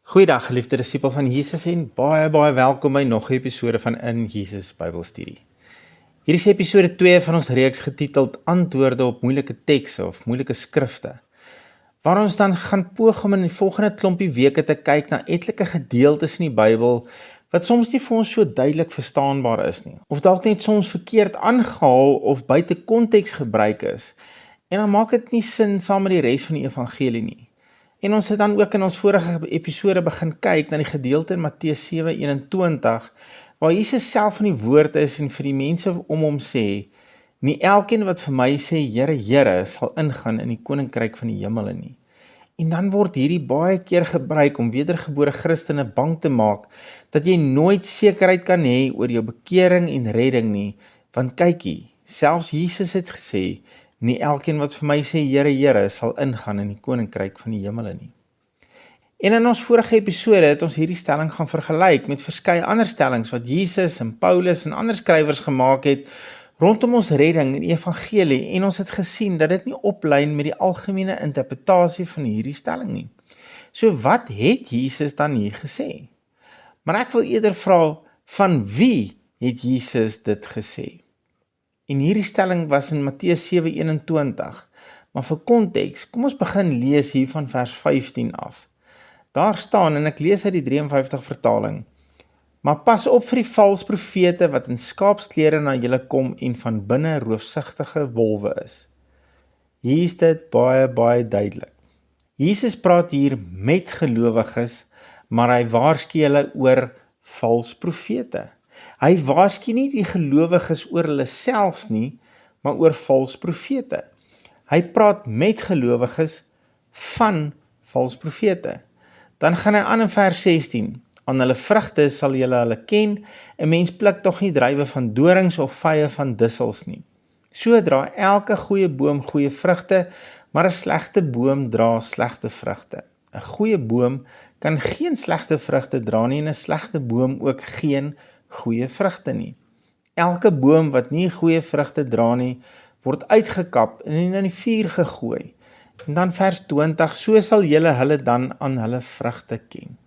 Goeiedag geliefde disipel van Jesus en baie welkom by nog 'n episode van In Jesus Bybelstudie. Hier is episode 2 van ons reeks getiteld Antwoorde op moeilike tekste of moeilike skrifte, waar ons dan gaan poog om in die volgende klompie weke te kyk na etlike gedeeltes in die Bybel wat soms nie vir ons so duidelik verstaanbaar is nie, of dalk net soms verkeerd aangehaal of buite konteks gebruik is, en dan maak dit nie sin saam met die res van die evangelie nie. En ons het dan ook in ons vorige episode begin kyk na die gedeelte in Matteus 7:21, waar Jesus self in die woord is en vir die mense om hom sê, nie elkeen wat vir my sê, Here, Here, sal ingaan in die koninkryk van die hemele nie. En dan word hierdie baie keer gebruik om wedergebore Christene bang te maak, dat jy nooit sekerheid kan hê oor jou bekering en redding nie, want kykie, selfs Jesus het gesê, nie elkeen wat vir my sê, Here, Here, sal ingaan in die koninkryk van die hemele nie. En in ons vorige episode het ons hierdie stelling gaan vergelyk met verskeie ander stellings wat Jesus en Paulus en ander skrywers gemaak het rondom ons redding en die evangelie, en ons het gesien dat dit nie oplyn met die algemene interpretasie van hierdie stelling nie. So wat het Jesus dan hier gesê? Maar ek wil eerder vra, van wie het Jesus dit gesê? En hierdie stelling was in Matteus 7:21, maar vir konteks, kom ons begin lees hier van vers 15 af. Daar staan, en ek lees uit die 53 vertaling, maar pas op vir die vals profete wat in skaapsklere na julle kom en van binne roofsigtige wolwe is. Hier is dit baie duidelik. Jesus praat hier met gelowiges, maar hy waarsku hulle oor vals profete. Hy waarsku nie die gelowiges oor hulle self nie, maar oor vals profete. Hy praat met gelowiges van vals profete. Dan gaan hy aan in vers 16, aan hulle vrugte sal julle hulle ken, 'n mens pluk tog nie druiwe van dorings of vye van dussels nie. So dra elke goeie boom goeie vrugte, maar 'n slegte boom dra slegte vrugte. 'n Goeie boom kan geen slegte vrugte dra nie, en 'n slegte boom ook geen goeie vrugte nie. Elke boom wat nie goeie vrugte dra nie, word uitgekap en in die vuur gegooi. En dan vers 20, so sal julle hulle dan aan hulle vrugte ken.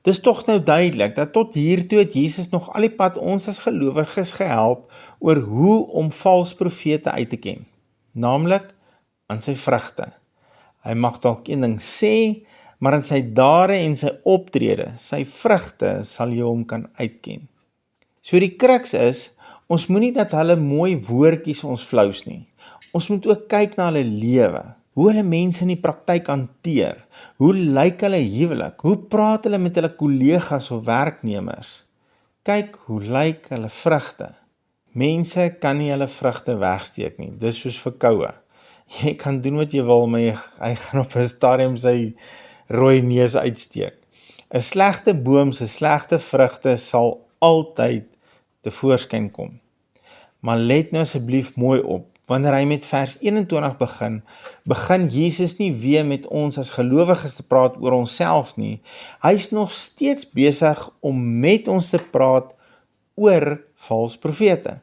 Dis tog nou duidelik, dat tot hiertoe het Jesus nog al die pad ons as gelowiges gehelp, oor hoe om vals profete uit te ken, naamlik aan sy vrugte. Hy mag dalk een ding sê, maar in sy dade en sy optrede, sy vrugte, sal jy hom kan uitken. So die kruks is, ons moenie dat hulle mooi woordjies ons flous nie. Ons moet ook kyk na hulle lewe, hoe hulle mense in die praktyk hanteer, hoe lyk hulle huwelik, hoe praat hulle met hulle kollegas of werknemers. Kyk, hoe lyk hulle vrugte. Mense kan nie hulle vrugte wegsteek nie, dis soos verkoue. Jy kan doen wat jy wil, maar hy gaan op 'n stadium sy rooi neus uitsteek. 'n Slegte boom se slegte vrugte sal altyd tevoorskyn kom. Maar let nou asseblief mooi op, wanneer hy met vers 21 begin Jesus nie weer met ons as gelowiges te praat oor onsself nie. Hy is nog steeds besig om met ons te praat oor vals profete.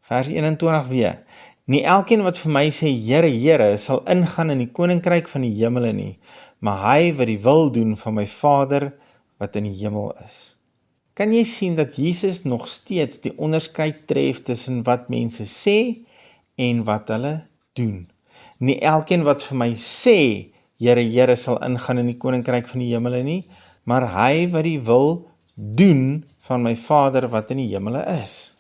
Vers 21 weer, nie elkeen wat vir my sê, Here, Here, sal ingaan in die koninkryk van die hemele nie, maar hy wat die wil doen van my Vader wat in die hemel is. Kan jy sien dat Jesus nog steeds die onderskeid tref tussen wat mense sê en wat hulle doen? Nie elkeen wat vir my sê, Here, Here, sal ingaan in die koninkryk van die hemele nie, maar hy wat die wil doen van my Vader wat in die hemele is.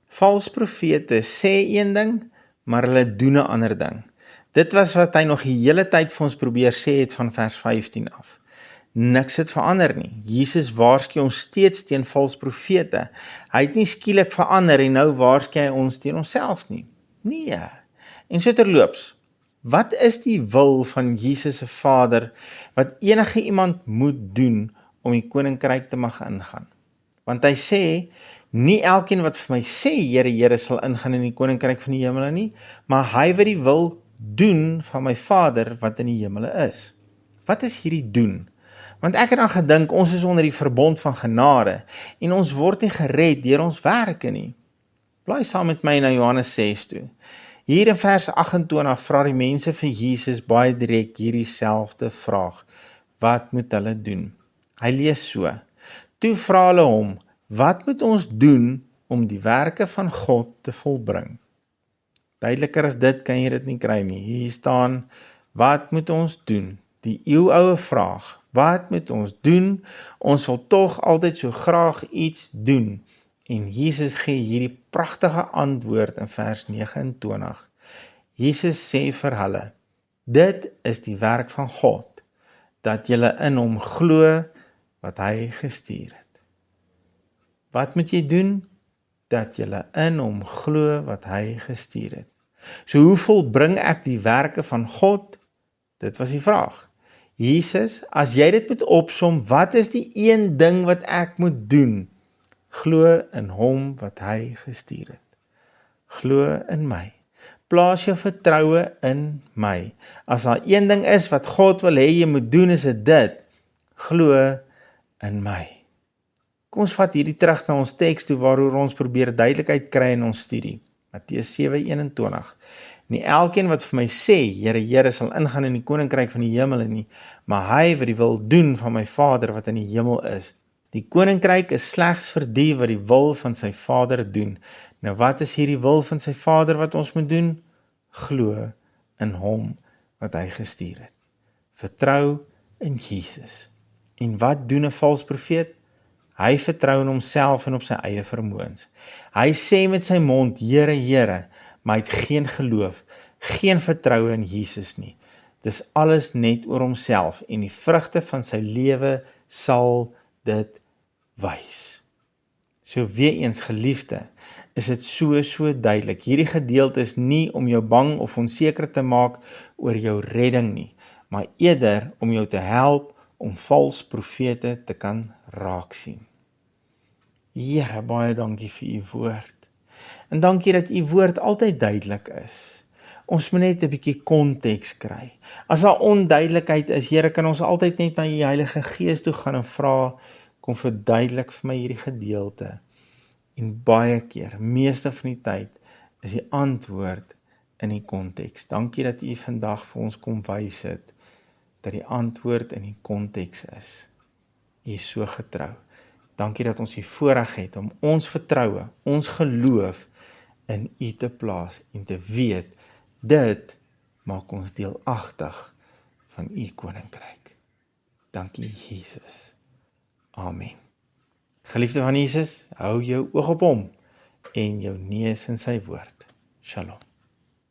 Vals profete sê een ding, maar hulle doen 'n ander ding. Dit was wat hy nog die hele tyd vir ons probeer sê het van vers 15 af. Niks het verander nie. Jesus waarsku ons steeds teen vals profete. Hy het nie skielik verander en nou waarsku hy ons teen onsself nie. Nee. En so terloops, wat is die wil van Jesus se Vader wat enige iemand moet doen om die koninkryk te mag ingaan? Want hy sê, nie elkeen wat vir my sê, Here, Here, sal ingaan in die koninkryk van die hemele nie, maar hy wat die wil doen van my Vader wat in die hemele is. Wat is hierdie doen? Want ek het dan gedink, ons is onder die verbond van genade, en ons word nie gered deur ons werke nie. Blaai saam met my na Johannes 6 toe. Hier in vers 28 vra die mense vir Jesus baie direk hierdie selfde vraag. wat moet hulle doen? Hy lees so: Toe vra hulle hom, wat moet ons doen om die werke van God te volbring? Duideliker as dit kan jy dit nie kry nie. Hier staan, wat moet ons doen? Die eeuoue vraag, wat moet ons doen? Ons wil tog altyd so graag iets doen. En Jesus gee hierdie pragtige antwoord in vers 29. Jesus sê vir hulle, dit is die werk van God, dat julle in hom glo wat hy gestuur het. Wat moet jy doen? Dat julle in hom glo wat hy gestuur het. So hoe volbring ek die werke van God? Dit was die vraag. Jesus, as jy dit moet opsom, wat is die een ding wat ek moet doen? Glo in hom wat hy gestuur het. Glo in my. Plaas jou vertroue in my. As daar een ding is wat God wil hê jy moet doen, is dit. Glo in my. Kom ons vat hierdie terug na ons teks toe waaroor ons probeer duidelikheid kry in ons studie. Matteus 7:21. Nie elkeen wat vir my sê, Here, Here, sal ingaan in die koninkryk van die hemel nie, maar hy wat die wil doen van my Vader wat in die hemel is. Die koninkryk is slegs vir die wat die wil van sy Vader doen. Nou wat is hierdie wil van sy Vader wat ons moet doen? Glo in hom wat hy gestuur het. Vertrou in Jesus. En wat doen 'n valse profeet? Hy vertrou in homself en op sy eie vermoëns. Hy sê met sy mond, Here, Here, maar hy het geen geloof, geen vertroue in Jesus nie. Dis alles net oor homself en die vrugte van sy lewe sal dit wys. So weer eens, geliefde, is dit so duidelik. Hierdie gedeelte is nie om jou bang of onseker te maak oor jou redding nie, maar eerder om jou te help om valse profete te kan raak sien. Here, baie dankie vir u woord. En dankie dat u woord altyd duidelik is. Ons moet net 'n bietjie konteks kry. As daar onduidelikheid is, Here, kan ons altyd net na u Heilige Gees toe gaan en vra, kom verduidelik vir my hierdie gedeelte. En baie keer, meeste van die tyd, is die antwoord in die konteks. Dankie dat u vandag vir ons kom wys het, dat die antwoord in die konteks is. U is so getrou. Dankie dat ons die voorreg het om ons vertroue, ons geloof in u te plaas en te weet, dit maak ons deelagtig van u koninkryk. Dankie Jesus. Amen. Geliefde van Jesus, hou jou oog op hom en jou neus in sy woord. Shalom.